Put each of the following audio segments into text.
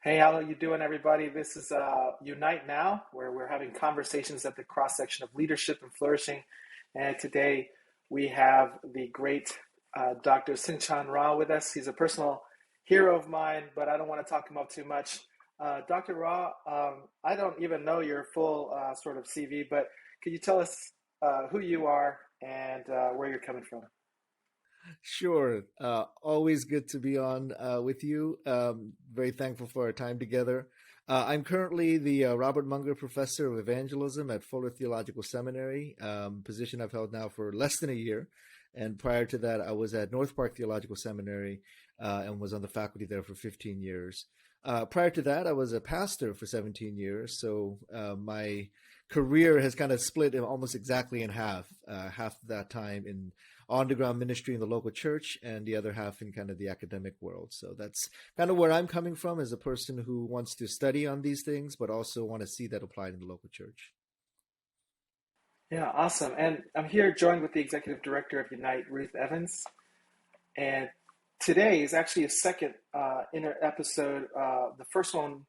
Hey, how are you doing, everybody? This is Unite Now, where we're having conversations at the cross section of leadership and flourishing. And today we have the great Dr. Sinchan Ra with us. He's a personal hero of mine, but I don't want to talk him up too much. Dr. Ra, I don't even know your full sort of CV, but could you tell us who you are and where you're coming from? Sure. Always good to be on with you. Very thankful for our time together. I'm currently the Robert Munger Professor of Evangelism at Fuller Theological Seminary, position I've held now for less than a year. And prior to that, I was at North Park Theological Seminary and was on the faculty there for 15 years. Prior to that, I was a pastor for 17 years. So my career has kind of split almost exactly in half, half that time in on-the-ground ministry in the local church and the other half in kind of the academic world. So that's kind of where I'm coming from as a person who wants to study on these things, but also want to see that applied in the local church. Yeah, awesome. And I'm here joined with the executive director of Unite, Ruth Evans. And today is actually a second inner episode. The first one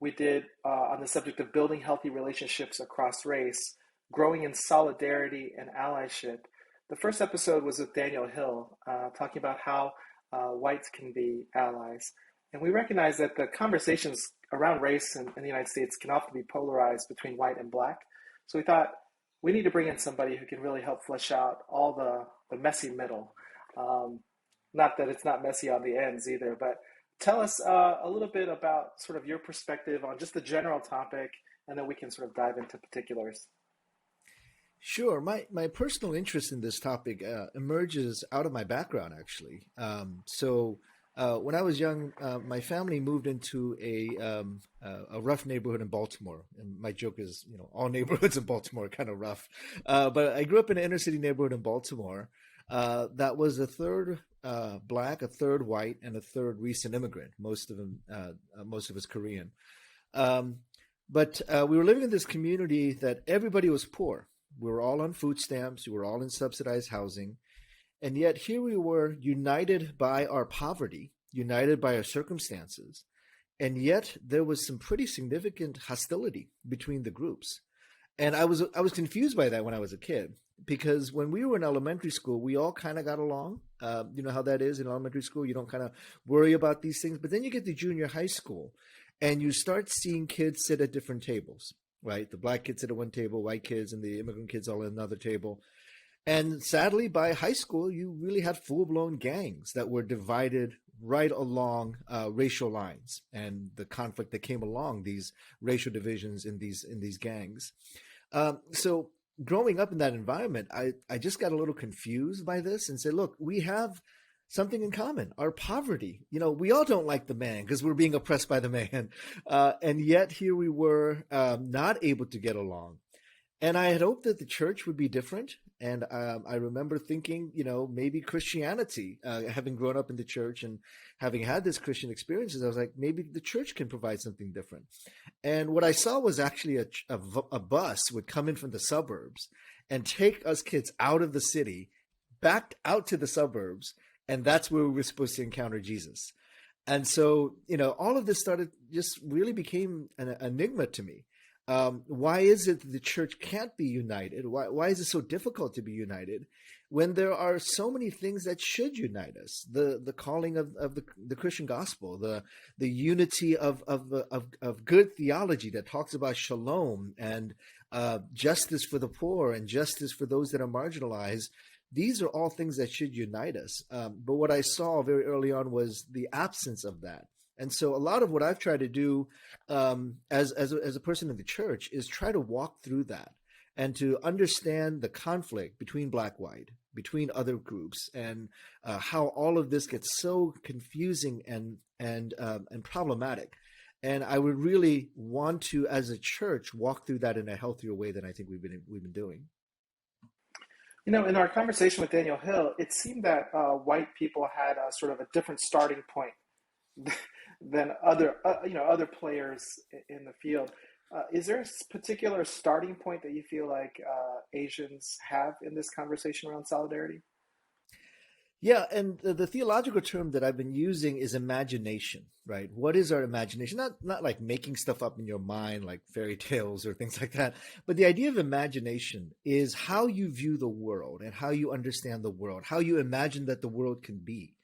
we did on the subject of building healthy relationships across race, growing in solidarity and allyship. The first episode was with Daniel Hill, talking about how whites can be allies. And we recognize that the conversations around race in the United States can often be polarized between white and black. So we thought we need to bring in somebody who can really help flesh out all the messy middle. Um, Not that it's not messy on the ends either, but tell us a little bit about sort of your perspective on just the general topic, and then we can sort of dive into particulars. Sure. My personal interest in this topic emerges out of my background, actually. When I was young, my family moved into a rough neighborhood in Baltimore. And my joke is, all neighborhoods in Baltimore are kind of rough. But I grew up in an inner city neighborhood in Baltimore that was a third black, a third white, and a third recent immigrant. Most of us Korean. Um, but we were living in this community that everybody was poor. We were all on food stamps. We were all in subsidized housing. And yet here we were united by our poverty, united by our circumstances. And yet there was some pretty significant hostility between the groups. And I was confused by that when I was a kid, because when we were in elementary school, we all kind of got along. You know how that is in elementary school. You don't kind of worry about these things. But then you get to junior high school and you start seeing kids sit at different tables, right? The black kids sit at one table, white kids and the immigrant kids all at another table. And sadly, by high school, you really had full blown gangs that were divided right along racial lines and the conflict that came along these racial divisions in these gangs. So growing up in that environment, I just got a little confused by this and said, look, we have something in common, our poverty. We all don't like the man because we're being oppressed by the man. And yet here we were not able to get along. And I had hoped that the church would be different. And I remember thinking, maybe Christianity, having grown up in the church and having had this Christian experiences, I was like, maybe the church can provide something different. And what I saw was actually a bus would come in from the suburbs and take us kids out of the city, back out to the suburbs. And that's where we were supposed to encounter Jesus. And so, all of this started just really became an enigma to me. Why is it that the church can't be united? Why is it so difficult to be united when there are so many things that should unite us? The calling of the Christian gospel, the unity of good theology that talks about shalom and justice for the poor and justice for those that are marginalized. These are all things that should unite us. But what I saw very early on was the absence of that. And so a lot of what I've tried to do as a person in the church is try to walk through that and to understand the conflict between black, white, between other groups, and how all of this gets so confusing and problematic. And I would really want to, as a church, walk through that in a healthier way than I think we've been doing. In our conversation with Daniel Hill, it seemed that white people had a sort of a different starting point than other players in the field. Is there a particular starting point that you feel like Asians have in this conversation around solidarity? Yeah, and the theological term that I've been using is imagination, right? What is our imagination? Not like making stuff up in your mind, like fairy tales or things like that. But the idea of imagination is how you view the world and how you understand the world, how you imagine that the world can be.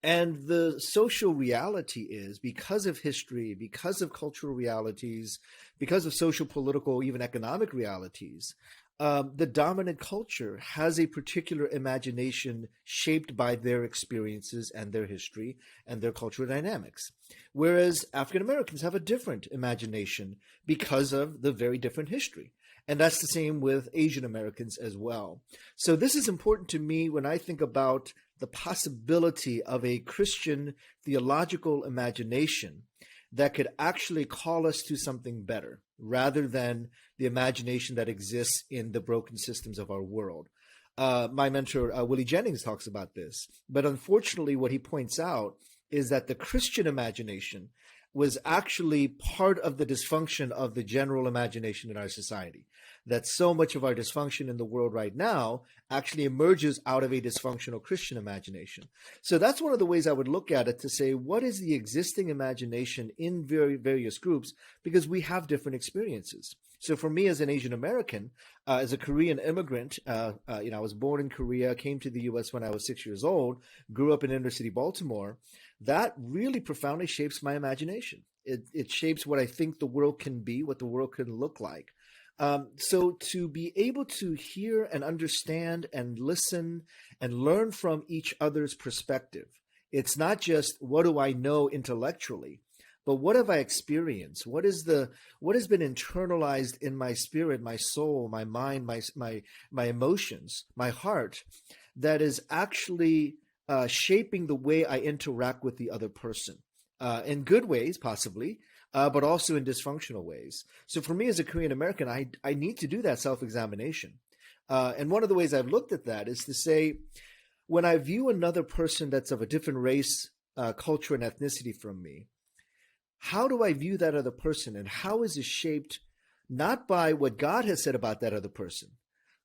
And the social reality is because of history, because of cultural realities, because of social, political, even economic realities, the dominant culture has a particular imagination shaped by their experiences and their history and their cultural dynamics. Whereas African Americans have a different imagination because of the very different history. And that's the same with Asian Americans as well. So, this is important to me when I think about the possibility of a Christian theological imagination that could actually call us to something better rather than the imagination that exists in the broken systems of our world. My mentor, Willie Jennings, talks about this. But unfortunately, what he points out is that the Christian imagination was actually part of the dysfunction of the general imagination in our society. That so much of our dysfunction in the world right now actually emerges out of a dysfunctional Christian imagination. So that's one of the ways I would look at it to say, what is the existing imagination in various groups? Because we have different experiences. So for me as an Asian American, as a Korean immigrant, I was born in Korea, came to the U.S. when I was 6 years old, grew up in inner city Baltimore. That really profoundly shapes my imagination. It shapes what I think the world can be, what the world can look like. So to be able to hear and understand and listen and learn from each other's perspective, it's not just what do I know intellectually, but what have I experienced? What has been internalized in my spirit, my soul, my mind, my emotions, my heart, that is actually shaping the way I interact with the other person in good ways, possibly, but also in dysfunctional ways. So for me as a Korean American, I need to do that self-examination. And one of the ways I've looked at that is to say, when I view another person that's of a different race, culture, and ethnicity from me, how do I view that other person? And how is it shaped not by what God has said about that other person,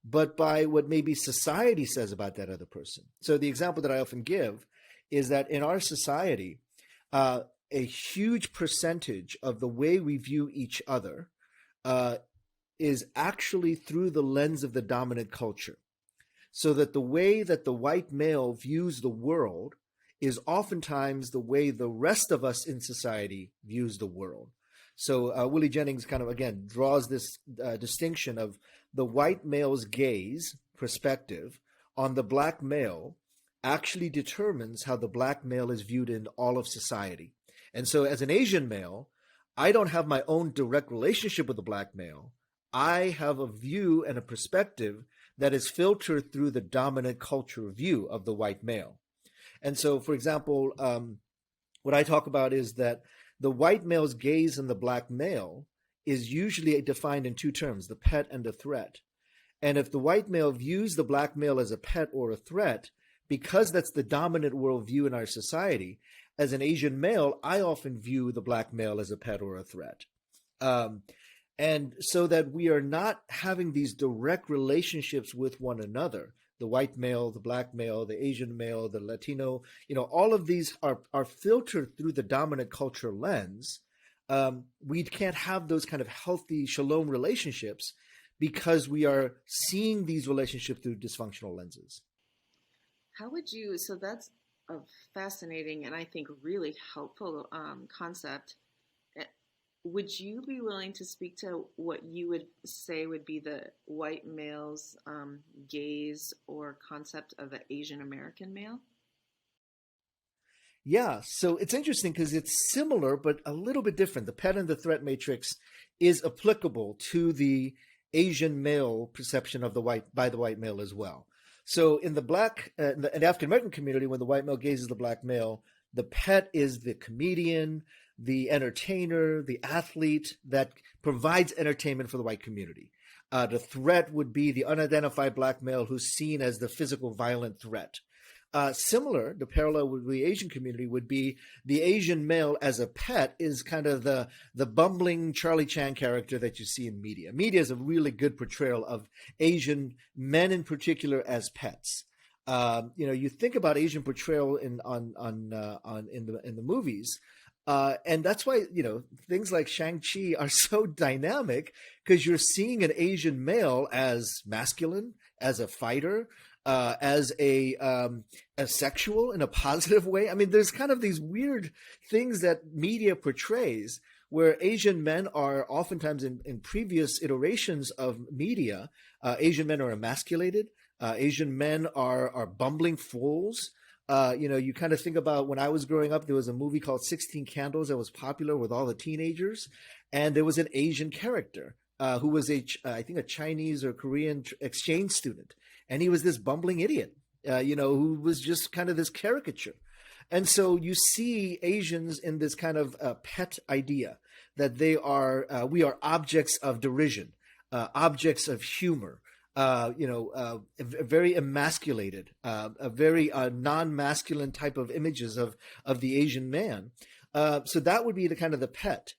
but by what maybe society says about that other person? So the example that I often give is that in our society, a huge percentage of the way we view each other is actually through the lens of the dominant culture. So that the way that the white male views the world is oftentimes the way the rest of us in society views the world. So Willie Jennings kind of, again, draws this distinction of the white male's gaze perspective on the black male actually determines how the black male is viewed in all of society. And so as an Asian male, I don't have my own direct relationship with the black male. I have a view and a perspective that is filtered through the dominant culture view of the white male. And so, for example, what I talk about is that the white male's gaze on the black male is usually defined in two terms, the pet and the threat. And if the white male views the black male as a pet or a threat, because that's the dominant worldview in our society, as an Asian male, I often view the black male as a pet or a threat. And so that we are not having these direct relationships with one another, the white male, the black male, the Asian male, the Latino, all of these are filtered through the dominant culture lens. We can't have those kind of healthy shalom relationships because we are seeing these relationships through dysfunctional lenses. How would you, so that's a fascinating and I think really helpful concept. Eh, Would you be willing to speak to what you would say would be the white male's gaze or concept of the Asian American male? Yeah, so it's interesting because it's similar but a little bit different. The pet and the threat matrix is applicable to the Asian male perception of the white by the white male as well. So in the in the African American community, when the white male gazes the black male, the pet is the comedian, the entertainer, the athlete that provides entertainment for the white community. The threat would be the unidentified black male who's seen as the physical violent threat. Similar, the parallel with the Asian community would be the Asian male as a pet is kind of the bumbling Charlie Chan character that you see in media. Media is a really good portrayal of Asian men in particular as pets. You think about Asian portrayal in the movies, and that's why things like Shang-Chi are so dynamic because you're seeing an Asian male as masculine, as a fighter, as a sexual in a positive way. I mean, there's kind of these weird things that media portrays where Asian men are oftentimes in previous iterations of media, Asian men are emasculated. Asian men are bumbling fools. You kind of think about when I was growing up, there was a movie called 16 Candles that was popular with all the teenagers. And there was an Asian character who was I think a Chinese or Korean exchange student. And he was this bumbling idiot, who was just kind of this caricature. And so you see Asians in this kind of pet idea that we are objects of derision, objects of humor, very emasculated, a very non-masculine type of images of the Asian man. So that would be the kind of the pet.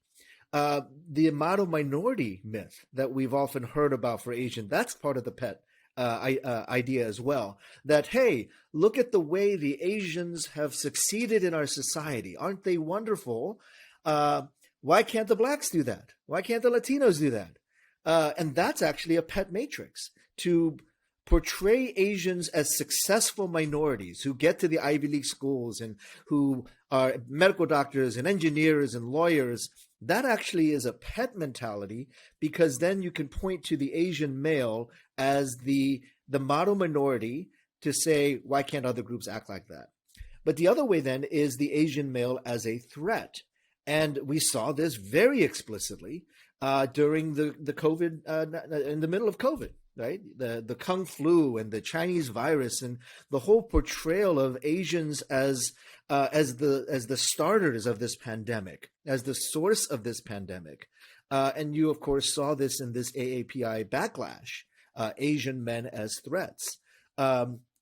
The model minority myth that we've often heard about for Asian, that's part of the pet idea as well. That, hey, look at the way the Asians have succeeded in our society. Aren't they wonderful? Why can't the blacks do that? Why can't the Latinos do that? And that's actually a pet matrix to portray Asians as successful minorities who get to the Ivy League schools and who are medical doctors and engineers and lawyers. That actually is a pet mentality because then you can point to the Asian male as the model minority to say, why can't other groups act like that? But the other way then is the Asian male as a threat. And we saw this very explicitly during the COVID, in the middle of COVID, right? The Kung flu and the Chinese virus and the whole portrayal of Asians as the starters of this pandemic, as the source of this pandemic. And you, of course, saw this in this AAPI backlash, Asian men as threats.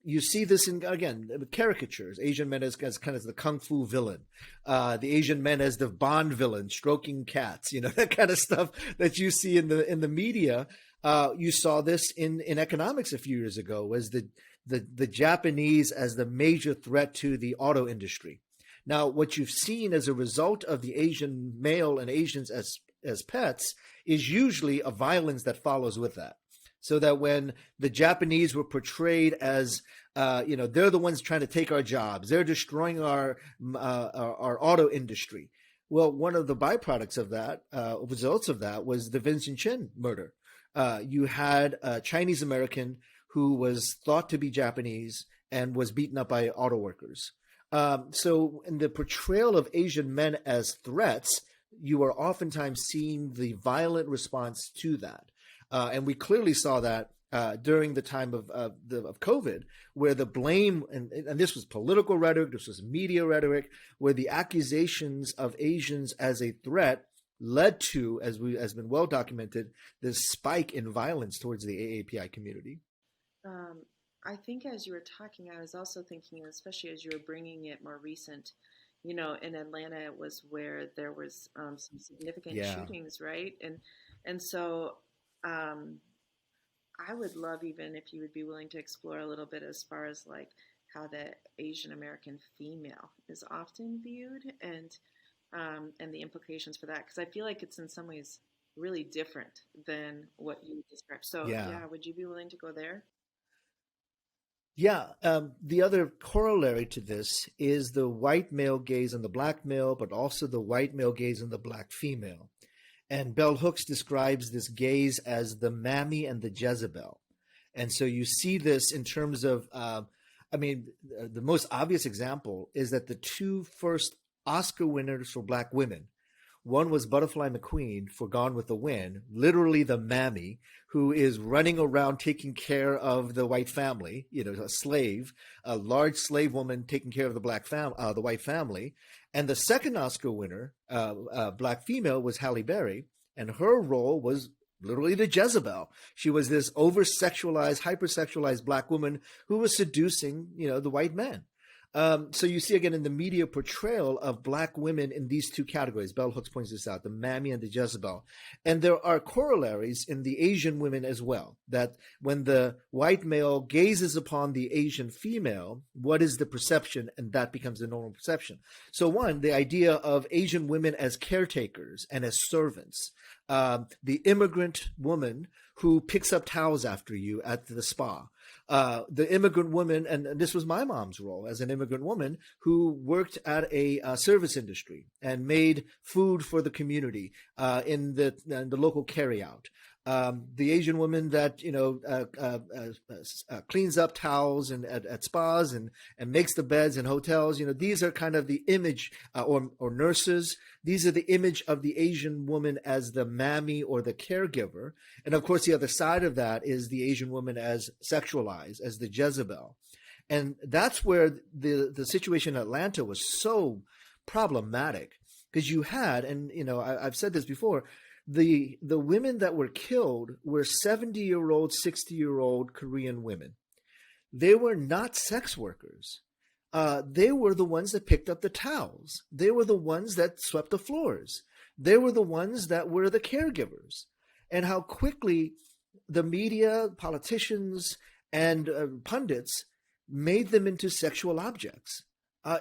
You see this in, again, caricatures, Asian men as kind of the Kung Fu villain, the Asian men as the Bond villain, stroking cats, that kind of stuff that you see in the media. You saw this in economics a few years ago as the Japanese as the major threat to the auto industry. Now, what you've seen as a result of the Asian male and Asians as pets is usually a violence that follows with that. So that when the Japanese were portrayed as, they're the ones trying to take our jobs, they're destroying our auto industry. Well, one of the byproducts of that, results of that, was the Vincent Chin murder. You had a Chinese American who was thought to be Japanese and was beaten up by auto workers. So in the portrayal of Asian men as threats, you are oftentimes seeing the violent response to that. And we clearly saw that during the time of COVID, where the blame, and this was political rhetoric, this was media rhetoric, where the accusations of Asians as a threat led to, as has been well documented, this spike in violence towards the AAPI community. I think as you were talking, I was also thinking, especially as you were bringing it more recent, in Atlanta, it was where there was some significant shootings, right? And so I would love even if you would be willing to explore a little bit as far as like how the Asian American female is often viewed and the implications for that, because I feel like it's in some ways really different than what you described. So yeah, would you be willing to go there? Yeah, the other corollary to this is the white male gaze on the black male, but also the white male gaze on the black female. And Bell Hooks describes this gaze as the Mammy and the Jezebel. And so you see this in terms of, the most obvious example is that the two first Oscar winners for black women, one was Butterfly McQueen for Gone with the Wind, literally the mammy, who is running around taking care of the white family, a slave, a large slave woman taking care of the white family. And the second Oscar winner, black female, was Halle Berry, and her role was literally the Jezebel. She was this over-sexualized, hypersexualized black woman who was seducing, the white men. So you see again in the media portrayal of black women in these two categories. Bell Hooks points this out: the Mammy and the Jezebel. And there are corollaries in the Asian women as well. That when the white male gazes upon the Asian female, what is the perception? And that becomes the normal perception. So one, the idea of Asian women as caretakers and as servants. The immigrant woman who picks up towels after you at the spa. The immigrant woman, and this was my mom's role as an immigrant woman who worked at a service industry and made food for the community in the local carryout. The Asian woman that cleans up towels and at spas and makes the beds in hotels. These are kind of the image, or nurses. These are the image of the Asian woman as the mammy or the caregiver. And of course, the other side of that is the Asian woman as sexualized, as the Jezebel. And that's where the situation in Atlanta was so problematic, because you had, and I've said this before, the women that were killed were 70-year-old, 60-year-old Korean women. They were not sex workers. They were the ones that picked up the towels. They were the ones that swept the floors. They were the ones that were the caregivers. And how quickly the media, politicians, and pundits made them into sexual objects.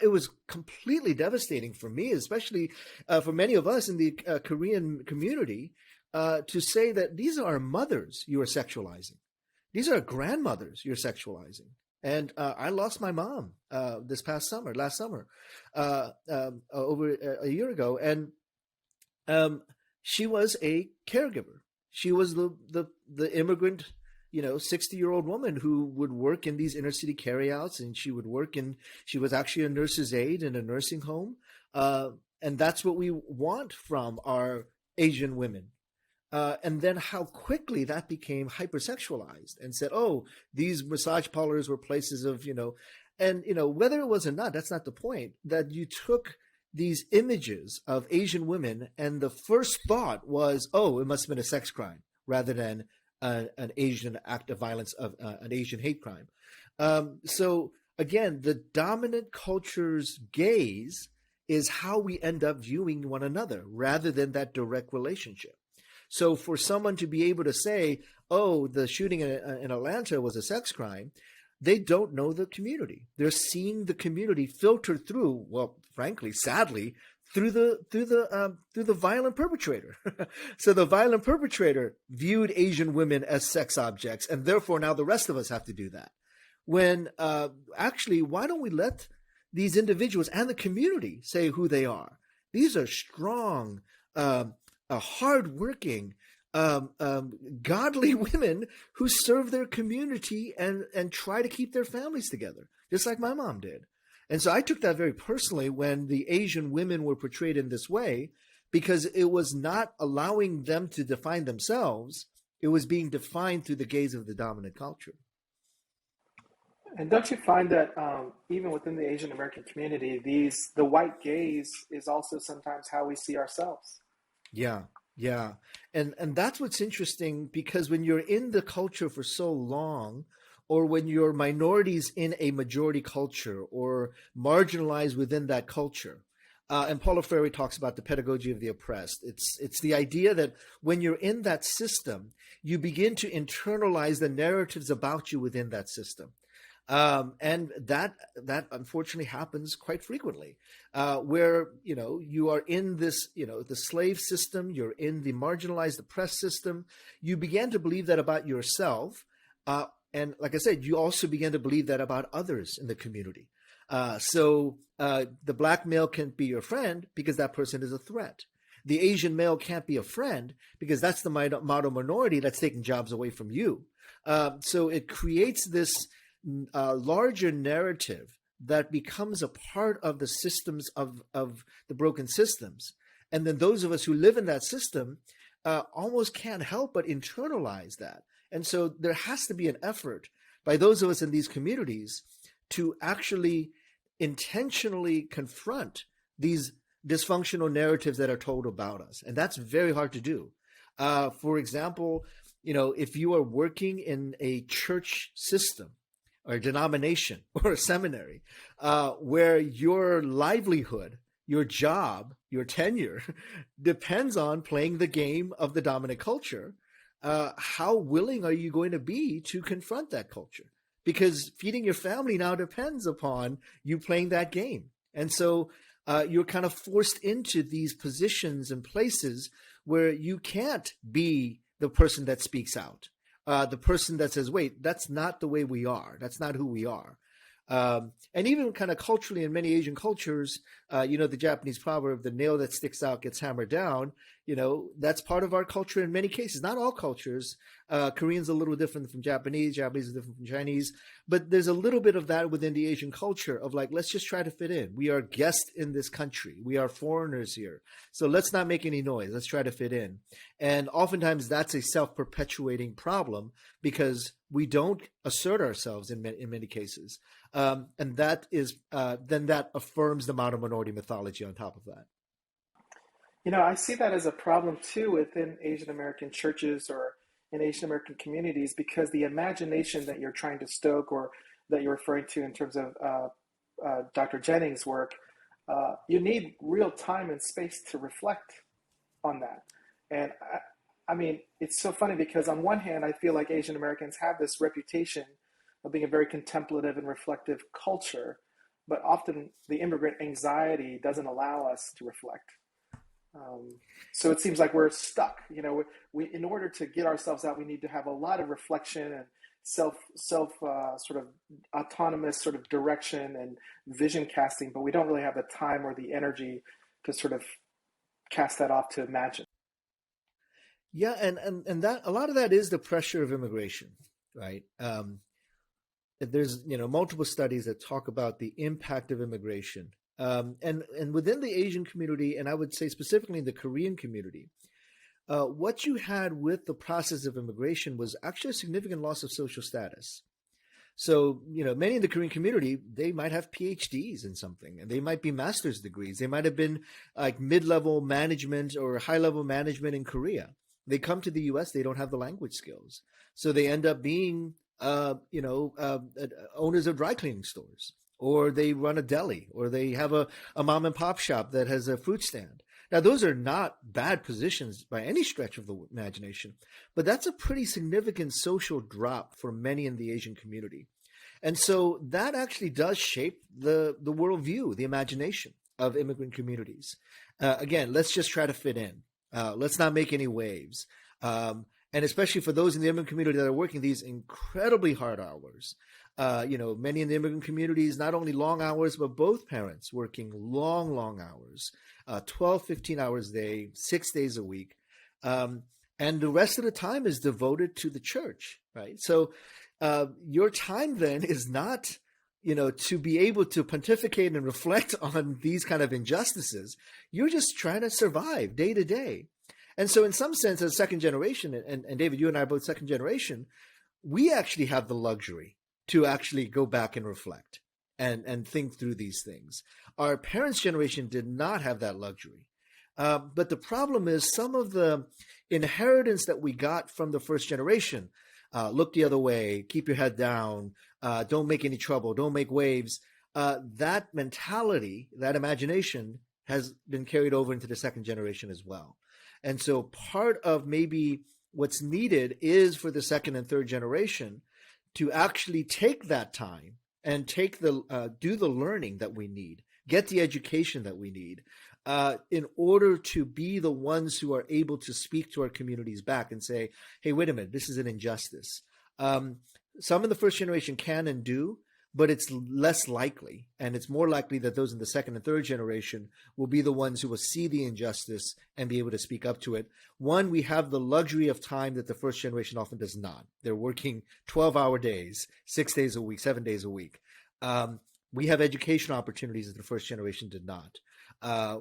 It was completely devastating for me, especially for many of us in the Korean community, to say that these are mothers you are sexualizing. These are grandmothers you're sexualizing. And I lost my mom last summer, over a year ago. And she was a caregiver. She was the immigrant, 60-year-old woman who would work in these inner city carryouts, and she was actually a nurse's aide in a nursing home. And that's what we want from our Asian women. And then how quickly that became hypersexualized and said, oh, these massage parlors were places of, whether it was or not, that's not the point, that you took these images of Asian women and the first thought was, oh, it must have been a sex crime rather than an Asian act of violence, of an Asian hate crime. So again, the dominant culture's gaze is how we end up viewing one another rather than that direct relationship. So for someone to be able to say, oh, the shooting in Atlanta was a sex crime, they don't know the community. They're seeing the community filter through, well, frankly, sadly, through the violent perpetrator. So the violent perpetrator viewed Asian women as sex objects, and therefore now the rest of us have to do that. When actually, why don't we let these individuals and the community say who they are? These are strong, hardworking, godly women who serve their community and try to keep their families together, just like my mom did. And so I took that very personally when the Asian women were portrayed in this way, because it was not allowing them to define themselves. It was being defined through the gaze of the dominant culture. And don't you find that even within the Asian American community, the white gaze is also sometimes how we see ourselves? Yeah. Yeah. And that's what's interesting, because when you're in the culture for so long, or when you're minorities in a majority culture or marginalized within that culture, and Paulo Freire talks about the pedagogy of the oppressed. It's the idea that when you're in that system, you begin to internalize the narratives about you within that system. And that unfortunately happens quite frequently, where, you are in this, the slave system, you're in the marginalized, oppressed system. You begin to believe that about yourself. And like I said, you also begin to believe that about others in the community. So the black male can't be your friend because that person is a threat. The Asian male can't be a friend because that's the model minority that's taking jobs away from you. So it creates this larger narrative that becomes a part of the systems of the broken systems. And then those of us who live in that system almost can't help but internalize that. And so there has to be an effort by those of us in these communities to actually intentionally confront these dysfunctional narratives that are told about us. And that's very hard to do. For example, if you are working in a church system, or a denomination or a seminary, where your livelihood, your job, your tenure depends on playing the game of the dominant culture. How willing are you going to be to confront that culture? Because feeding your family now depends upon you playing that game. And so you're kind of forced into these positions and places where you can't be the person that speaks out, the person that says, wait, that's not the way we are. That's not who we are. And even kind of culturally in many Asian cultures, the Japanese proverb, the nail that sticks out gets hammered down, that's part of our culture in many cases, not all cultures. Korean's a little different from Japanese, Japanese is different from Chinese, but there's a little bit of that within the Asian culture of like, let's just try to fit in. We are guests in this country. We are foreigners here. So let's not make any noise. Let's try to fit in. And oftentimes that's a self-perpetuating problem because we don't assert ourselves in many cases. And that is then that affirms the modern minority mythology on top of that. I see that as a problem too within Asian American churches or in Asian American communities because the imagination that you're trying to stoke or that you're referring to in terms of Dr. Jennings' work, you need real time and space to reflect on that. And I mean, it's so funny because on one hand, I feel like Asian Americans have this reputation of being a very contemplative and reflective culture, but often the immigrant anxiety doesn't allow us to reflect. So it seems like we're stuck. We in order to get ourselves out, we need to have a lot of reflection and self sort of autonomous sort of direction and vision casting, but we don't really have the time or the energy to sort of cast that off to imagine. Yeah, and that a lot of that is the pressure of immigration, right? There's multiple studies that talk about the impact of immigration, and within the Asian community, and I would say specifically in the Korean community, what you had with the process of immigration was actually a significant loss of social status. So, many in the Korean community, they might have PhDs in something, and they might be master's degrees. They might have been like mid-level management or high-level management in Korea. They come to the U.S., they don't have the language skills. So they end up being, owners of dry cleaning stores, or they run a deli, or they have a mom and pop shop that has a fruit stand. Now, those are not bad positions by any stretch of the imagination, but that's a pretty significant social drop for many in the Asian community. And so that actually does shape the worldview, the imagination of immigrant communities. Again, let's just try to fit in. Let's not make any waves. And especially for those in the immigrant community that are working these incredibly hard hours. Many in the immigrant communities, not only long hours, but both parents working long hours, 12, 15 hours a day, 6 days a week. And the rest of the time is devoted to the church, right? So your time then is not, to be able to pontificate and reflect on these kind of injustices. You're just trying to survive day to day. And so in some sense, as second generation, and David, you and I are both second generation, we actually have the luxury to actually go back and reflect and think through these things. Our parents' generation did not have that luxury. But the problem is some of the inheritance that we got from the first generation, look the other way, keep your head down, don't make any trouble, don't make waves. That mentality, that imagination has been carried over into the second generation as well. And so part of maybe what's needed is for the second and third generation to actually take that time and take do the learning that we need, get the education that we need, in order to be the ones who are able to speak to our communities back and say, hey, wait a minute, this is an injustice. Some in the first generation can and do, but it's less likely. And it's more likely that those in the second and third generation will be the ones who will see the injustice and be able to speak up to it. One, we have the luxury of time that the first generation often does not. They're working 12-hour days, 6 days a week, 7 days a week. We have education opportunities that the first generation did not.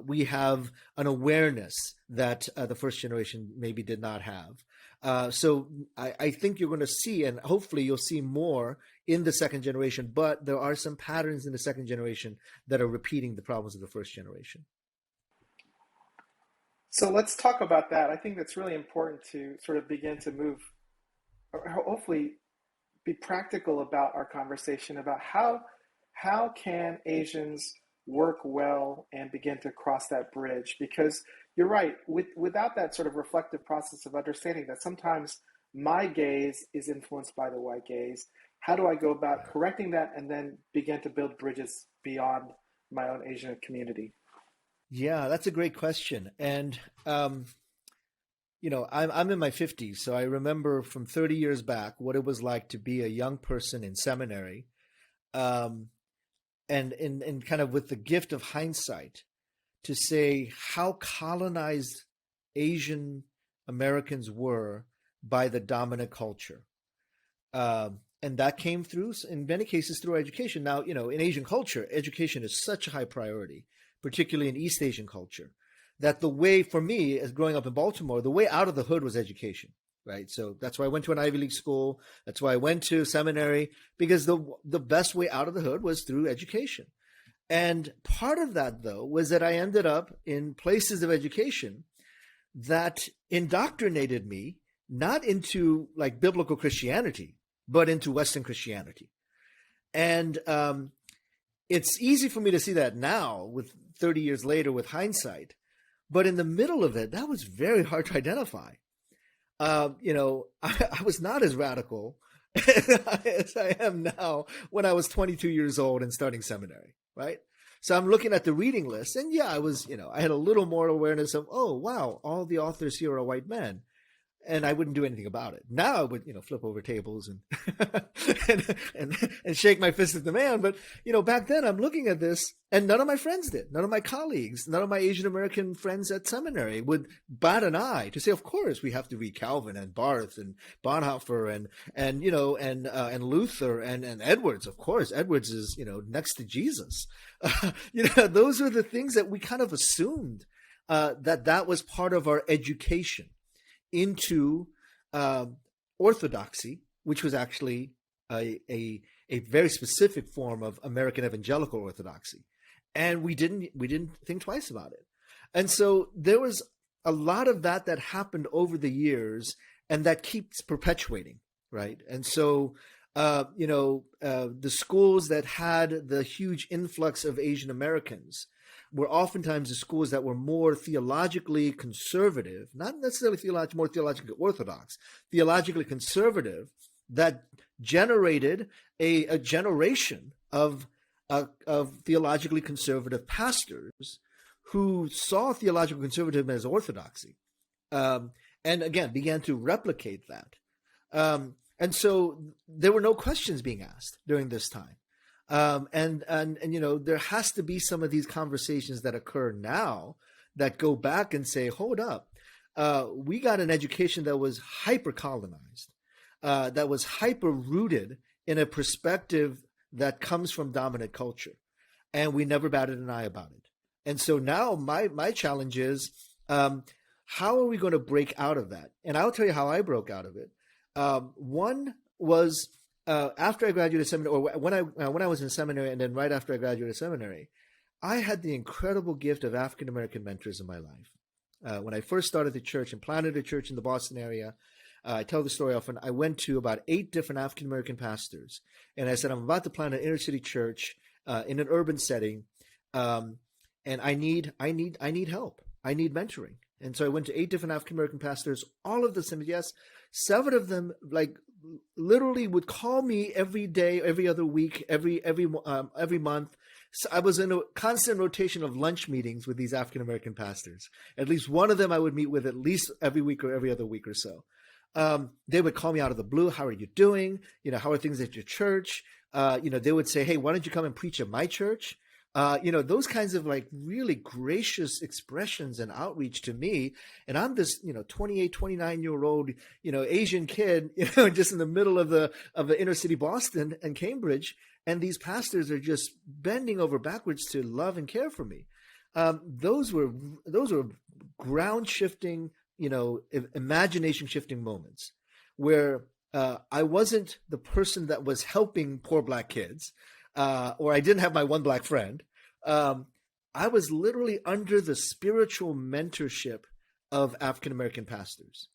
We have an awareness that the first generation maybe did not have. So I think you're going to see, and hopefully you'll see more in the second generation, but there are some patterns in the second generation that are repeating the problems of the first generation. So let's talk about that. I think that's really important to sort of begin to move, or hopefully be practical about our conversation about how can Asians work well and begin to cross that bridge? Because you're right, without that sort of reflective process of understanding that sometimes my gaze is influenced by the white gaze, how do I go about correcting that and then begin to build bridges beyond my own Asian community? Yeah, that's a great question. And I'm in my 50s, so I remember from 30 years back what it was like to be a young person in seminary, um, and in kind of with the gift of hindsight to say how colonized Asian Americans were by the dominant culture. And that came through, in many cases, through education. Now, in Asian culture, education is such a high priority, particularly in East Asian culture, that the way for me, as growing up in Baltimore, the way out of the hood was education, right? So that's why I went to an Ivy League school. That's why I went to seminary, because the best way out of the hood was through education. And part of that, though, was that I ended up in places of education that indoctrinated me not into like biblical Christianity, but into Western Christianity. And it's easy for me to see that now, with 30 years later, with hindsight. But in the middle of it, that was very hard to identify. I was not as radical as I am now when I was 22 years old and starting seminary, right? So I'm looking at the reading list, and yeah, I had a little more awareness of, oh, wow, all the authors here are white men. And I wouldn't do anything about it. Now I would, flip over tables and, and shake my fist at the man. But, back then I'm looking at this, and none of my friends did. None of my colleagues, none of my Asian American friends at seminary would bat an eye to say, of course, we have to read Calvin and Barth and Bonhoeffer and Luther and Edwards. Of course, Edwards is, next to Jesus. Those are the things that we kind of assumed that was part of our education into orthodoxy, which was actually a very specific form of American evangelical orthodoxy, and we didn't think twice about it. And so there was a lot of that happened over the years, and that keeps perpetuating, right? And so the schools that had the huge influx of Asian Americans were oftentimes the schools that were more theologically conservative, not necessarily more theologically orthodox, theologically conservative, that generated a generation of theologically conservative pastors who saw theological conservatism as orthodoxy, and again began to replicate that. And so there were no questions being asked during this time. And there has to be some of these conversations that occur now that go back and say, hold up, we got an education that was hyper colonized, that was hyper rooted in a perspective that comes from dominant culture, and we never batted an eye about it. And so now my challenge is, how are we going to break out of that? And I'll tell you how I broke out of it. One was, after I graduated seminary, or when I was in seminary, and then right after I graduated seminary, I had the incredible gift of African American mentors in my life. When I first started the church and planted a church in the Boston area, I tell the story often. I went to about 8 different African American pastors, and I said, I'm about to plant an inner city church in an urban setting, and I need help. I need mentoring. And so I went to 8 different African American pastors. All of them said yes. 7 of them, like, literally would call me every day, every other week, every month. So I was in a constant rotation of lunch meetings with these African American pastors. At least one of them I would meet with at least every week or every other week or so. They would call me out of the blue. How are you doing? How are things at your church? They would say, hey, why don't you come and preach at my church? Those kinds of like really gracious expressions and outreach to me. And I'm this, 28, 29-year-old, Asian kid, just in the middle of the inner city Boston and Cambridge. And these pastors are just bending over backwards to love and care for me. Those were ground shifting, imagination shifting moments where I wasn't the person that was helping poor Black kids. Or I didn't have my one Black friend. I was literally under the spiritual mentorship of African American pastors.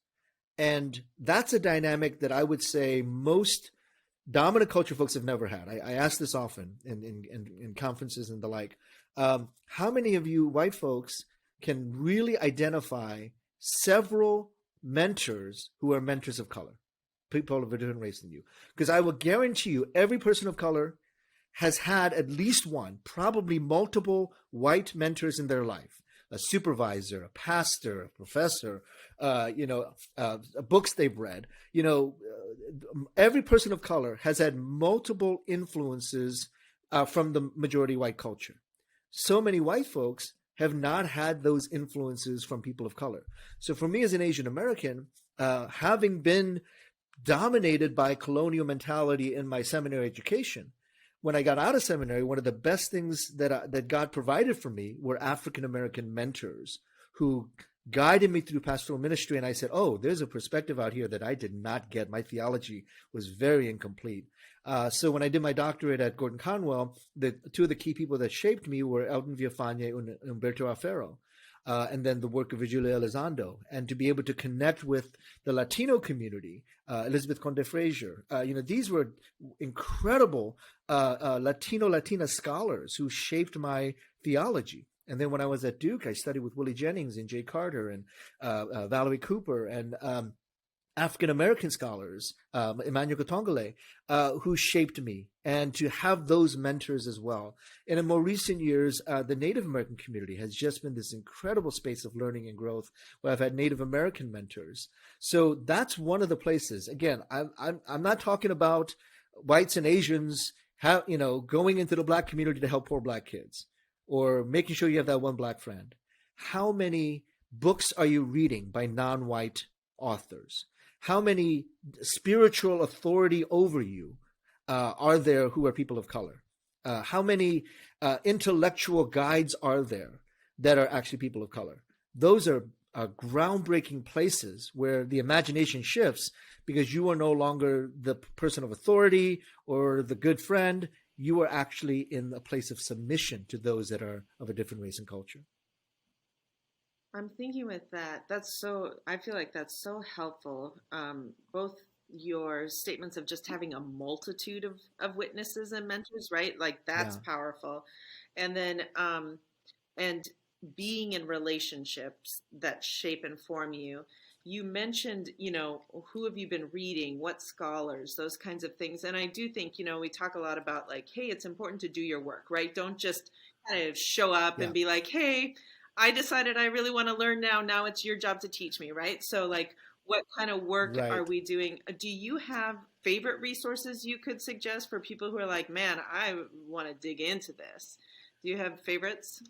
And that's a dynamic that I would say most dominant culture folks have never had. I ask this often in conferences and the like. How many of you white folks can really identify several mentors who are mentors of color, people of a different race than you? Because I will guarantee you, every person of color has had at least one, probably multiple white mentors in their life. A supervisor, a pastor, a professor, books they've read. Every person of color has had multiple influences from the majority white culture. So many white folks have not had those influences from people of color. So for me as an Asian American, having been dominated by colonial mentality in my seminary education, when I got out of seminary, one of the best things that God provided for me were African American mentors who guided me through pastoral ministry. And I said, oh, there's a perspective out here that I did not get. My theology was very incomplete. So when I did my doctorate at Gordon Conwell, the two of the key people that shaped me were Eldon Villafañe and Humberto Alfaro. And then the work of Virgilio Elizondo, and to be able to connect with the Latino community, Elizabeth Conde Frazier. These were incredible Latina scholars who shaped my theology. And then when I was at Duke, I studied with Willie Jennings and Jay Carter and Valerie Cooper and African American scholars, Emmanuel Katongole, who shaped me, and to have those mentors as well. And in more recent years, the Native American community has just been this incredible space of learning and growth, where I've had Native American mentors. So that's one of the places. Again, I'm not talking about whites and Asians going into the Black community to help poor Black kids, or making sure you have that one Black friend. How many books are you reading by non-white authors? How many spiritual authority over you are there who are people of color? How many intellectual guides are there that are actually people of color? Those are groundbreaking places where the imagination shifts, because you are no longer the person of authority or the good friend. You are actually in a place of submission to those that are of a different race and culture. I'm thinking with that, I feel like that's so helpful. Both your statements of just having a multitude of witnesses and mentors, right? Like that's Yeah. powerful. And then, and being in relationships that shape and form you. You mentioned, who have you been reading, what scholars, those kinds of things. And I do think, we talk a lot about like, hey, it's important to do your work, right? Don't just kind of show up and Yeah. be like, hey, I decided I really want to learn now. Now it's your job to teach me, right? So like, what kind of work are Right. we doing? Do you have favorite resources you could suggest for people who are like, man, I want to dig into this? Do you have favorites?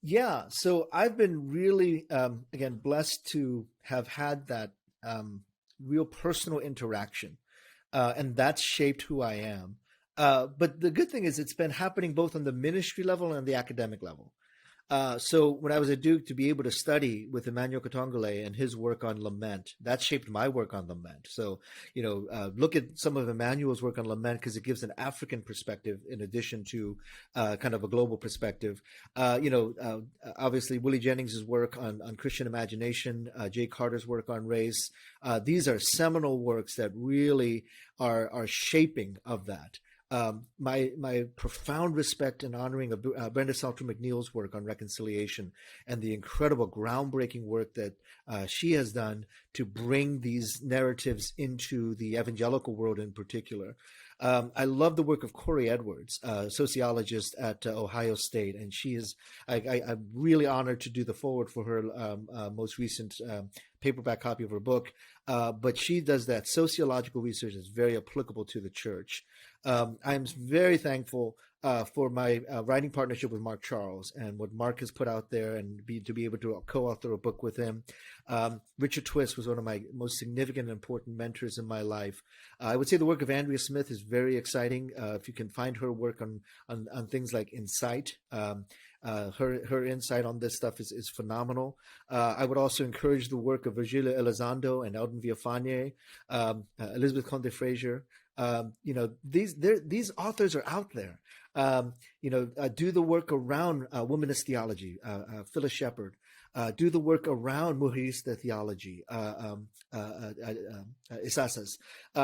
Yeah, so I've been really, again, blessed to have had that real personal interaction, and that's shaped who I am. But the good thing is, it's been happening both on the ministry level and the academic level. So when I was at Duke, to be able to study with Emmanuel Katongole and his work on lament, that shaped my work on lament. So, look at some of Emmanuel's work on lament, because it gives an African perspective in addition to kind of a global perspective. Obviously Willie Jennings' work on Christian imagination, Jay Carter's work on race. These are seminal works that really are shaping of that. My profound respect and honoring of Brenda Salter McNeil's work on reconciliation, and the incredible groundbreaking work that she has done to bring these narratives into the evangelical world in particular. I love the work of Corey Edwards, a sociologist at Ohio State, and I'm really honored to do the foreword for her most recent paperback copy of her book. But she does that sociological research that's very applicable to the church. I'm very thankful for my writing partnership with Mark Charles, and what Mark has put out there, and to be able to co-author a book with him. Richard Twist was one of my most significant and important mentors in my life. I would say the work of Andrea Smith is very exciting. If you can find her work on things like Insight, her insight on this stuff is phenomenal. I would also encourage the work of Virgilio Elizondo and Eldon Villafañe, Elizabeth Conde Frazier. These authors are out there. Do the work around womanist theology, Phyllis Shepherd. do the work around Mujerista theology, Isasas.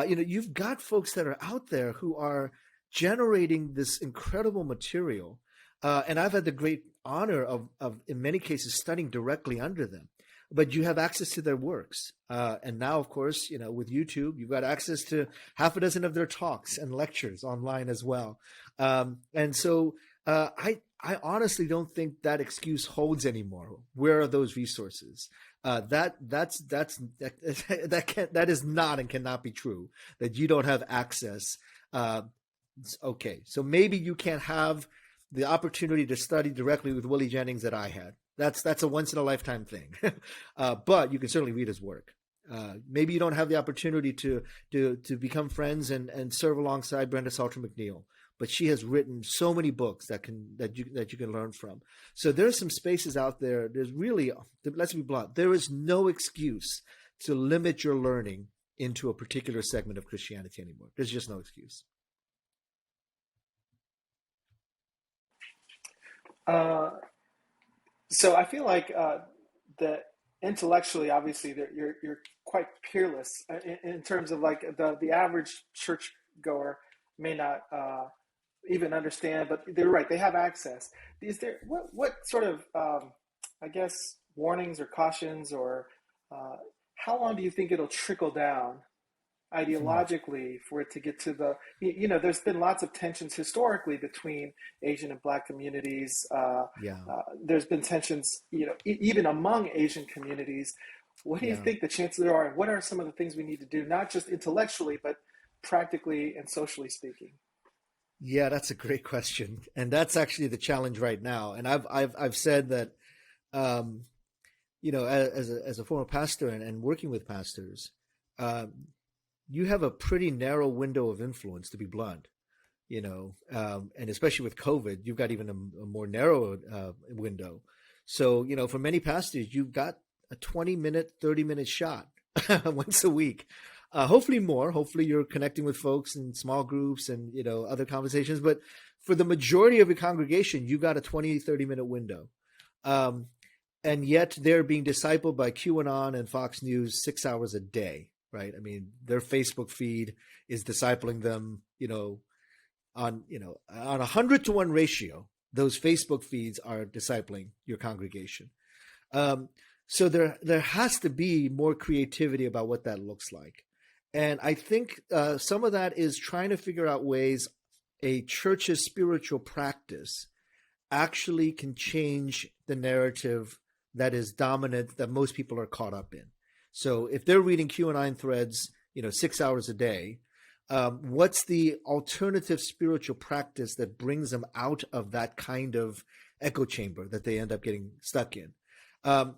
You've got folks that are out there who are generating this incredible material. And I've had the great honor of, in many cases, studying directly under them. But you have access to their works. And now, of course, with YouTube, you've got access to half a dozen of their talks and lectures online as well. And so I honestly don't think that excuse holds anymore. Where are those resources? That is not and cannot be true, that you don't have access. Okay, so maybe you can't have the opportunity to study directly with Willie Jennings that I had. That's a once in a lifetime thing. But you can certainly read his work. Maybe you don't have the opportunity to become friends and serve alongside Brenda Salter McNeil, but she has written so many books that you can learn from. So there's some spaces out there. There's really, let's be blunt, there is no excuse to limit your learning into a particular segment of Christianity anymore. There's just no excuse. So I feel like that intellectually, obviously, you're quite peerless in terms of like the average churchgoer may not even understand, but they're right; they have access. Is there what sort of I guess warnings or cautions or how long do you think it'll trickle down ideologically for it to get to there's been lots of tensions historically between Asian and Black communities. Yeah. There's been tensions, even among Asian communities. What do you think the chances are, and what are some of the things we need to do, not just intellectually, but practically and socially speaking? Yeah, that's a great question, and that's actually the challenge right now. And I've said that, as a former pastor and working with pastors, you have a pretty narrow window of influence, to be blunt, and especially with COVID, you've got even a more narrow window. So, for many pastors, you've got a 20-minute, 30-minute shot once a week. Hopefully more. Hopefully you're connecting with folks in small groups and, other conversations. But for the majority of your congregation, you've got a 20, 30-minute window. And yet they're being discipled by QAnon and Fox News 6 hours a day. Right. I mean, their Facebook feed is discipling them, on 100-to-1 ratio. Those Facebook feeds are discipling your congregation. So there has to be more creativity about what that looks like. And I think some of that is trying to figure out ways a church's spiritual practice actually can change the narrative that is dominant, that most people are caught up in. So if they're reading QAnon threads, 6 hours a day, what's the alternative spiritual practice that brings them out of that kind of echo chamber that they end up getting stuck in?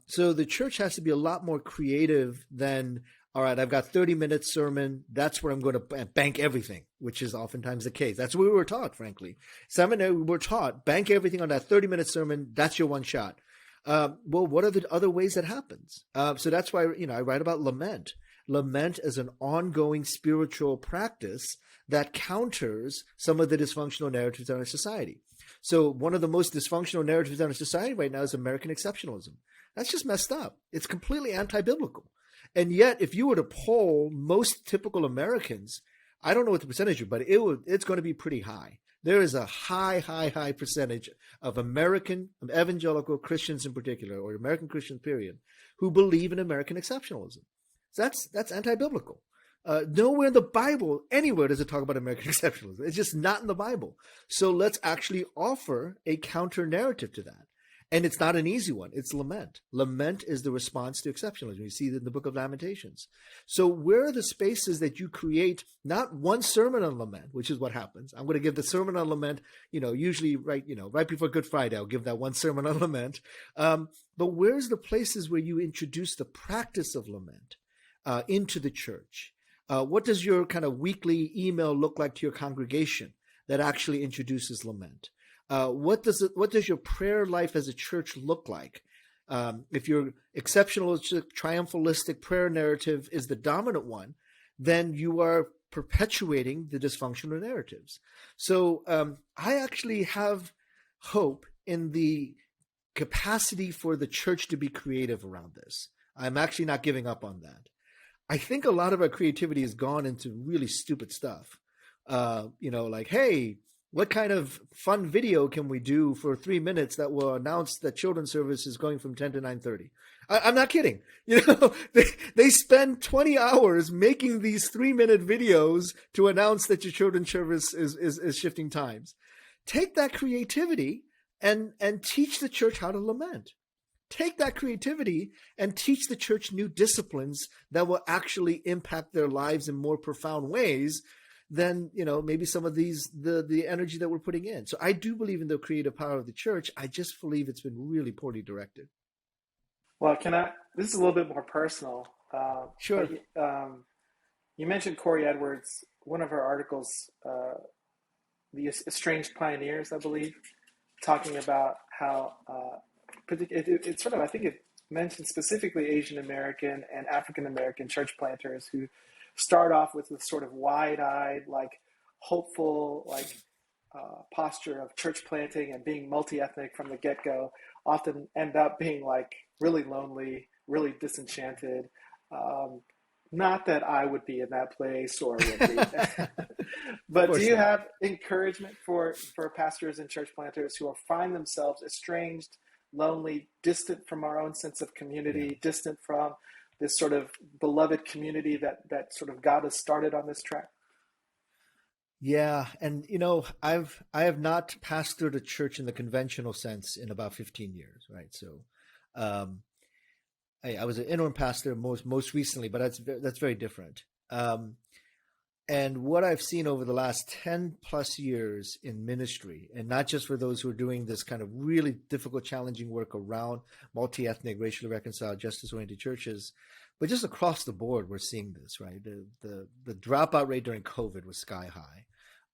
So the church has to be a lot more creative than, all right, I've got 30-minute sermon. That's where I'm going to bank everything, which is oftentimes the case. That's what we were taught, frankly. Seminary, we were taught, bank everything on that 30-minute sermon. That's your one shot. Well, what are the other ways that happens? So that's why, I write about lament. Lament as an ongoing spiritual practice that counters some of the dysfunctional narratives in our society. So one of the most dysfunctional narratives in our society right now is American exceptionalism. That's just messed up. It's completely anti-biblical. And yet, if you were to poll most typical Americans, I don't know what the percentage is, but it's going to be pretty high. There is a high percentage of American evangelical Christians in particular, or American Christians, period, who believe in American exceptionalism. So that's anti-biblical. Nowhere in the Bible, anywhere does it talk about American exceptionalism. It's just not in the Bible. So let's actually offer a counter narrative to that. And it's not an easy one. It's lament. Lament is the response to exceptionalism. You see it in the book of Lamentations. So where are the spaces that you create not one sermon on lament, which is what happens. I'm going to give the sermon on lament, usually right before Good Friday, I'll give that one sermon on lament. But where's the places where you introduce the practice of lament into the church? What does your kind of weekly email look like to your congregation that actually introduces lament? What does your prayer life as a church look like? If your exceptionalistic, triumphalistic prayer narrative is the dominant one, then you are perpetuating the dysfunctional narratives. So I actually have hope in the capacity for the church to be creative around this. I'm actually not giving up on that. I think a lot of our creativity has gone into really stupid stuff. Like, hey, what kind of fun video can we do for 3 minutes that will announce that children's service is going from 10 to 9:30? I'm not kidding. They spend 20 hours making these 3-minute videos to announce that your children's service is shifting times. Take that creativity and teach the church how to lament. Take that creativity and teach the church new disciplines that will actually impact their lives in more profound ways than, maybe some of the energy that we're putting in. So I do believe in the creative power of the church. I just believe it's been really poorly directed. Well, this is a little bit more personal. Sure. But, you mentioned Corey Edwards, one of her articles, the Estranged Pioneers, I believe, talking about how it sort of, I think it mentioned specifically Asian American and African American church planters who start off with this sort of wide-eyed, like hopeful, like posture of church planting and being multi-ethnic from the get-go, often end up being like really lonely, really disenchanted. Not that I would be in that place or would be. But do you have encouragement for pastors and church planters who find themselves estranged, lonely, distant from our own sense of community, distant from this sort of beloved community that sort of got us started on this track? Yeah, and I have not pastored a church in the conventional sense in about 15 years, right? So, I was an interim pastor most recently, but that's very different. And what I've seen over the last 10 plus years in ministry, and not just for those who are doing this kind of really difficult, challenging work around multi-ethnic, racially reconciled, justice-oriented churches, but just across the board, we're seeing this, right? The dropout rate during COVID was sky high.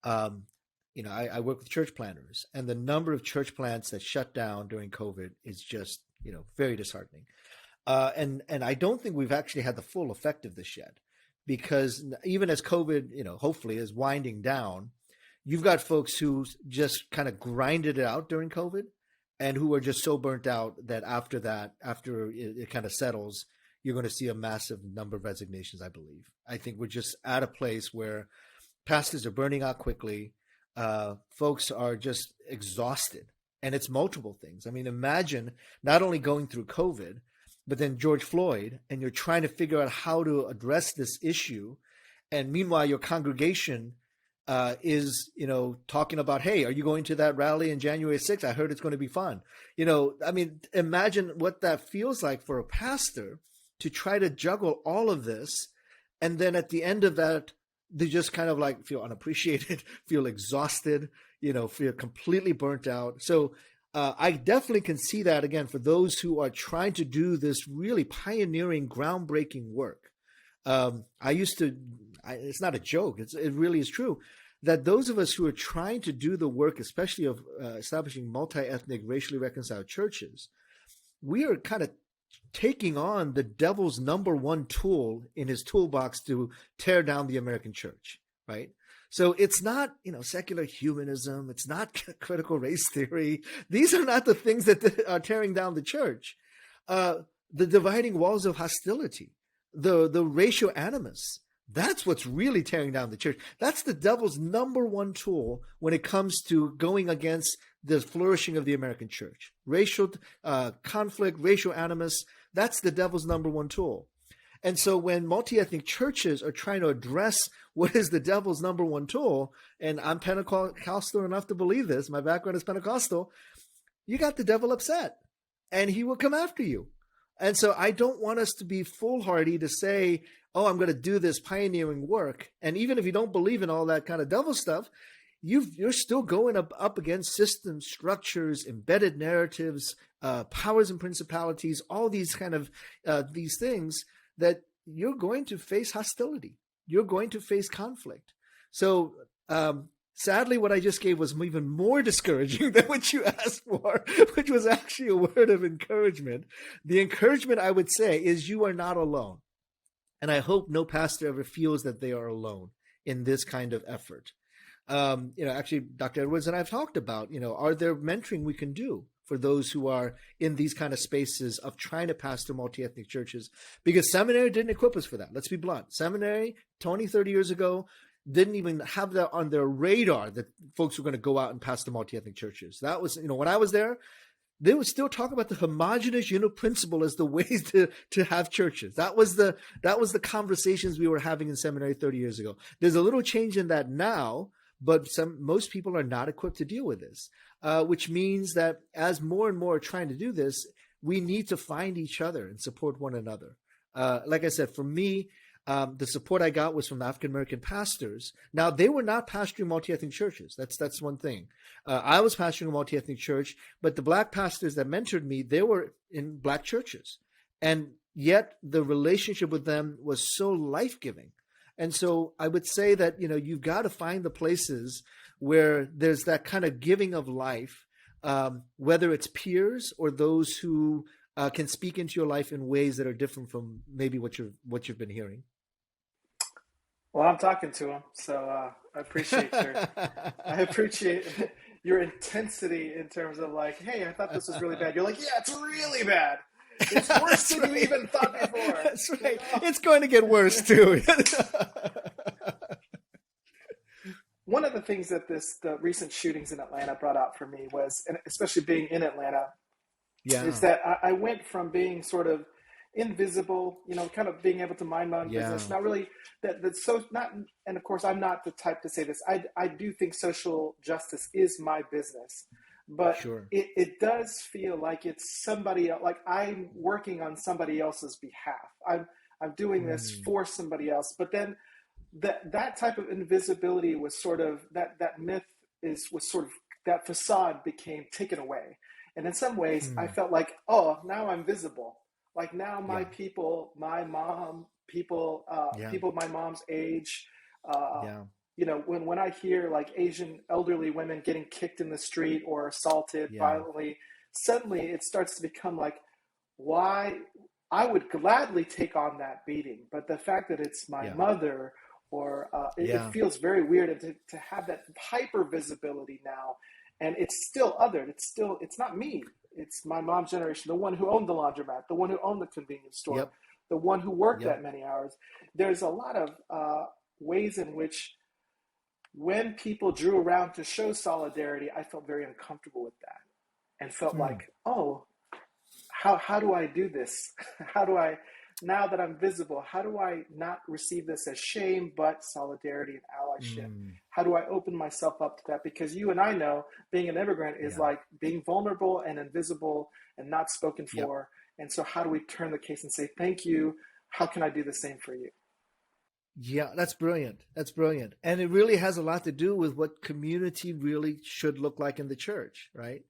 I work with church planters, and the number of church plants that shut down during COVID is just, very disheartening. And I don't think we've actually had the full effect of this yet, because even as COVID, hopefully is winding down, you've got folks who just kind of grinded it out during COVID and who are just so burnt out that after it kind of settles, you're going to see a massive number of resignations, I believe. I think we're just at a place where pastors are burning out quickly. Folks are just exhausted, and it's multiple things. I mean, imagine not only going through COVID, but then George Floyd, and you're trying to figure out how to address this issue. And meanwhile, your congregation is, talking about, hey, are you going to that rally in January 6th? I heard it's going to be fun. Imagine what that feels like for a pastor to try to juggle all of this. And then at the end of that, they just kind of like feel unappreciated, feel exhausted, feel completely burnt out. So I definitely can see that, again, for those who are trying to do this really pioneering, groundbreaking work. It's not a joke, it really is true, that those of us who are trying to do the work, especially of establishing multi-ethnic, racially reconciled churches, we are kind of taking on the devil's number one tool in his toolbox to tear down the American church, right? So it's not, secular humanism. It's not critical race theory. These are not the things that are tearing down the church. The dividing walls of hostility, the racial animus, that's what's really tearing down the church. That's the devil's number one tool when it comes to going against the flourishing of the American church. Racial conflict, racial animus, that's the devil's number one tool. And so when multi-ethnic churches are trying to address what is the devil's number one tool, and I'm Pentecostal enough to believe this, my background is Pentecostal, you got the devil upset, and he will come after you. And so I don't want us to be foolhardy to say, oh, I'm going to do this pioneering work. And even if you don't believe in all that kind of devil stuff, you're still going up against systems, structures, embedded narratives, powers and principalities, all these kind of these things that you're going to face hostility. You're going to face conflict. So sadly, what I just gave was even more discouraging than what you asked for, which was actually a word of encouragement. The encouragement I would say is you are not alone. And I hope no pastor ever feels that they are alone in this kind of effort. Actually, Dr. Edwards and I have talked about, are there mentoring we can do for those who are in these kind of spaces of trying to pastor multi-ethnic churches, because seminary didn't equip us for that. Let's be blunt. Seminary 20, 30 years ago didn't even have that on their radar that folks were going to go out and pastor multi-ethnic churches. That was, when I was there, they would still talk about the homogenous principle as the ways to have churches. That was the conversations we were having in seminary 30 years ago. There's a little change in that now, but most people are not equipped to deal with this, which means that as more and more are trying to do this, we need to find each other and support one another. Like I said, for me, the support I got was from African-American pastors. Now, they were not pastoring multi-ethnic churches. That's one thing. I was pastoring a multi-ethnic church, but the Black pastors that mentored me, they were in Black churches. And yet the relationship with them was so life-giving. And so I would say that, you've got to find the places where there's that kind of giving of life, whether it's peers or those who can speak into your life in ways that are different from maybe what you've been hearing. Well, I'm talking to him, so I appreciate your intensity in terms of like, hey, I thought this was really bad. You're like, yeah, it's really bad. It's worse than you even thought before. That's right. It's going to get worse too. One of the things that the recent shootings in Atlanta brought out for me was, and especially being in Atlanta, is that I went from being sort of invisible, kind of being able to mind my own business, not really and of course I'm not the type to say this. I do think social justice is my business, but sure. it does feel like it's somebody else, like I'm working on somebody else's behalf. I'm doing this for somebody else, but then that type of invisibility was sort of that myth was sort of, that facade became taken away. And in some ways, I felt like, oh, now I'm visible. Like now my people, my mom, people my mom's age, when I hear like Asian elderly women getting kicked in the street or assaulted violently, suddenly it starts to become like, why? I would gladly take on that beating. But the fact that it's my mother, or it feels very weird, and to have that hyper visibility now. And it's still othered. It's not me. It's my mom's generation, the one who owned the laundromat, the one who owned the convenience store, the one who worked that many hours. There's a lot of ways in which when people drew around to show solidarity, I felt very uncomfortable with that and felt like, oh, how do I do this? How do I, now that I'm visible, how do I not receive this as shame, but solidarity and allyship? How do I open myself up to that? Because you and I know being an immigrant is like being vulnerable and invisible and not spoken for. And so how do we turn the case and say, thank you. How can I do the same for you? Yeah, that's brilliant. That's brilliant. And it really has a lot to do with what community really should look like in the church, right?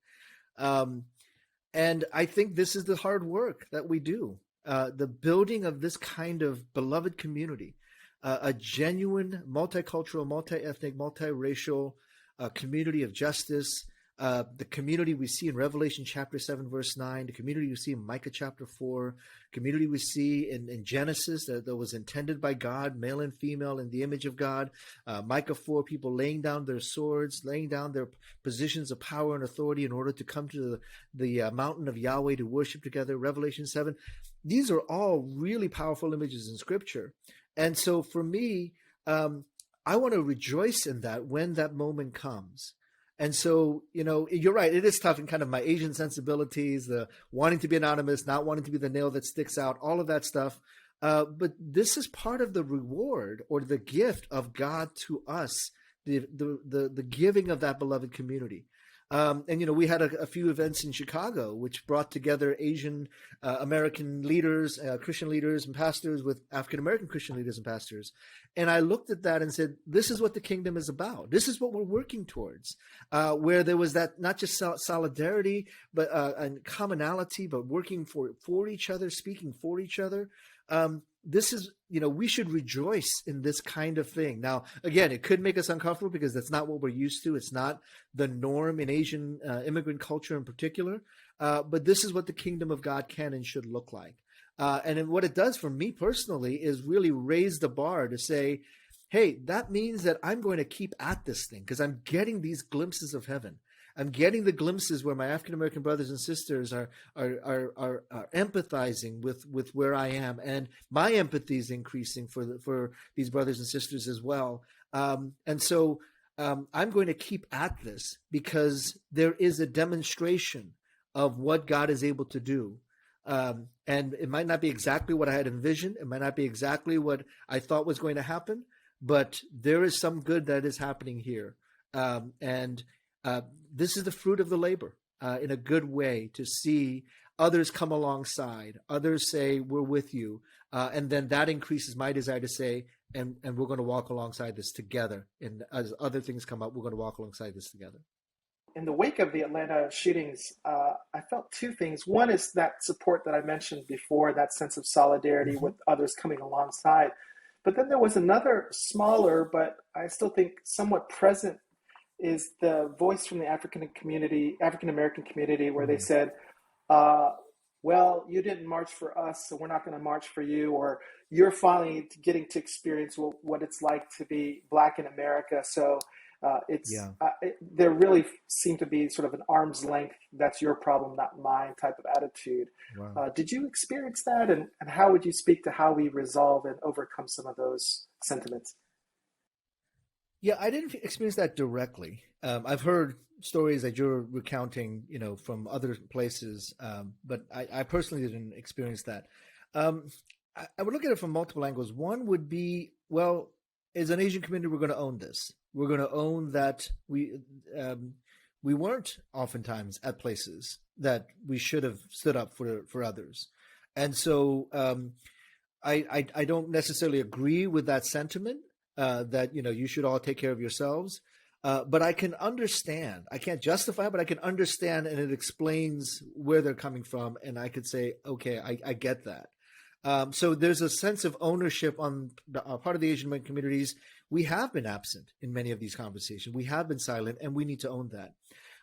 And I think this is the hard work that we do. The building of this kind of beloved community, a genuine multicultural, multi-ethnic, multiracial community of justice, the community we see in Revelation chapter 7, verse 9, the community we see in Micah chapter 4, community we see in Genesis that was intended by God, male and female in the image of God. Micah 4, people laying down their swords, laying down their positions of power and authority in order to come to the mountain of Yahweh to worship together. Revelation 7. These are all really powerful images in Scripture. And so for me, I want to rejoice in that when that moment comes. And so, you're right. It is tough in kind of my Asian sensibilities, the wanting to be anonymous, not wanting to be the nail that sticks out, all of that stuff. But this is part of the reward or the gift of God to us, the giving of that beloved community. And we had a few events in Chicago, which brought together Asian American leaders, Christian leaders and pastors with African American Christian leaders and pastors. And I looked at that and said, this is what the kingdom is about. This is what we're working towards, where there was that not just solidarity, but and commonality, but working for each other, speaking for each other. This is, we should rejoice in this kind of thing. Now, again, it could make us uncomfortable because that's not what we're used to. It's not the norm in Asian immigrant culture in particular. But this is what the kingdom of God can and should look like. And what it does for me personally is really raise the bar to say, hey, that means that I'm going to keep at this thing because I'm getting these glimpses of heaven. I'm getting the glimpses where my African American brothers and sisters are empathizing with where I am, and my empathy is increasing for these brothers and sisters as well. And so I'm going to keep at this because there is a demonstration of what God is able to do. And it might not be exactly what I had envisioned. It might not be exactly what I thought was going to happen, but there is some good that is happening here. And this is the fruit of the labor in a good way to see others come alongside, others say, we're with you. And then that increases my desire to say, and we're going to walk alongside this together. And as other things come up, we're going to walk alongside this together. In the wake of the Atlanta shootings, I felt two things. One is that support that I mentioned before, that sense of solidarity Mm-hmm. with others coming alongside. But then there was another smaller, but I still think somewhat present, is the voice from the African American community, where they Mm-hmm. said, uh, well, you didn't march for us, so we're not going to march for you, or you're finally getting to experience what it's like to be Black in America. So Yeah. there really seemed to be sort of an arm's length, that's your problem, not mine type of attitude. Wow. Did you experience that? And how would you speak to how we resolve and overcome some of those sentiments? Yeah, I didn't experience that directly. I've heard stories that you're recounting, from other places, but I personally didn't experience that. Um, I would look at it from multiple angles. One would be, well, as an Asian community, we're going to own this. We're going to own that we weren't oftentimes at places that we should have stood up for others, and so I don't necessarily agree with that sentiment that you should all take care of yourselves. But I can understand. I can't justify, but I can understand, and it explains where they're coming from. And I could say, okay, I get that. So there's a sense of ownership on the part of the Asian American communities. We have been absent in many of these conversations. We have been silent, and we need to own that.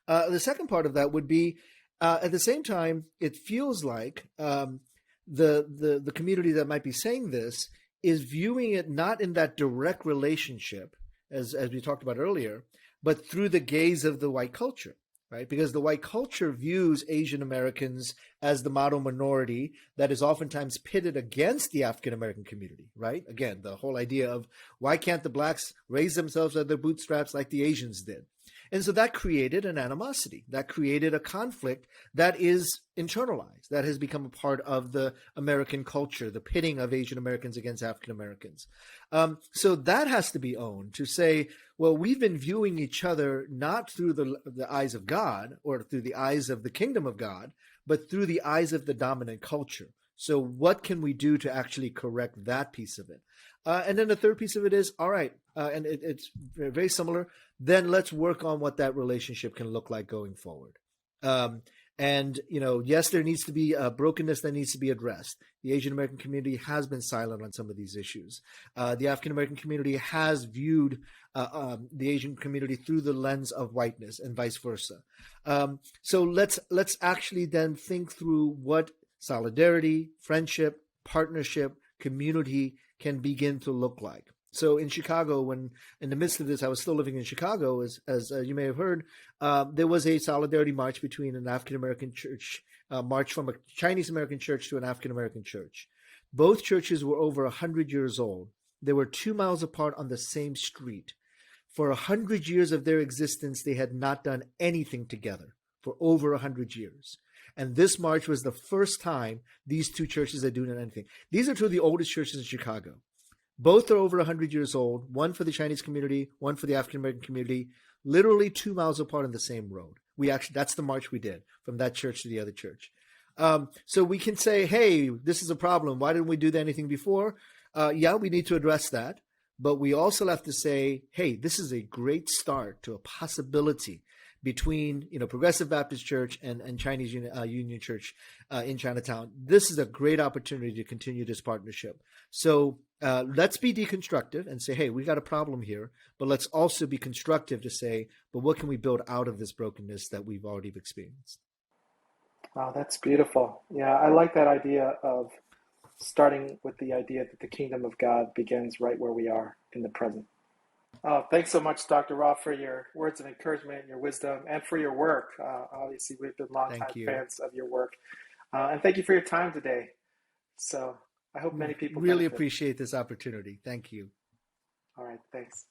The second part of that would be, at the same time, it feels like the community that might be saying this is viewing it not in that direct relationship, as we talked about earlier, but through the gaze of the white culture, right? Because the white culture views Asian Americans as the model minority that is oftentimes pitted against the African American community, right? Again, the whole idea of why can't the blacks raise themselves at their bootstraps like the Asians did? And so that created an animosity, that created a conflict that is internalized, that has become a part of the American culture, the pitting of Asian Americans against African Americans. So that has to be owned, to say, well, we've been viewing each other not through the eyes of God or through the eyes of the kingdom of God, but through the eyes of the dominant culture. So what can we do to actually correct that piece of it? And then the third piece of it is, all right, and it's very similar, then let's work on what that relationship can look like going forward. And, yes, there needs to be a brokenness that needs to be addressed. The Asian American community has been silent on some of these issues. The African American community has viewed the Asian community through the lens of whiteness and vice versa. So let's actually then think through what solidarity, friendship, partnership, community can begin to look like. So in Chicago, when in the midst of this, I was still living in Chicago, as you may have heard, there was a solidarity march between an African American church, march from a Chinese American church to an African American church. Both churches were over 100 years old. They were 2 miles apart on the same street. For 100 years of their existence, they had not done anything together for over 100 years. And this march was the first time these two churches are doing anything. These are two of the oldest churches in Chicago. Both are over 100 years old, one for the Chinese community, one for the African American community, literally 2 miles apart on the same road. That's the march we did from that church to the other church. So we can say, hey, this is a problem. Why didn't we do anything before? Yeah, we need to address that. But we also have to say, hey, this is a great start to a possibility between Progressive Baptist Church and Chinese Union Church in Chinatown. This is a great opportunity to continue this partnership. So let's be deconstructive and say, hey, we got a problem here, but let's also be constructive to say, but what can we build out of this brokenness that we've already experienced? Wow, that's beautiful. Yeah, I like that idea of starting with the idea that the kingdom of God begins right where we are in the present. Thanks so much, Dr. Ra, for your words of encouragement, your wisdom, and for your work. Obviously, we've been longtime Thank you. fans of your work. And thank you for your time today. So I hope many people Really benefit. appreciate this opportunity. Thank you. All right, thanks.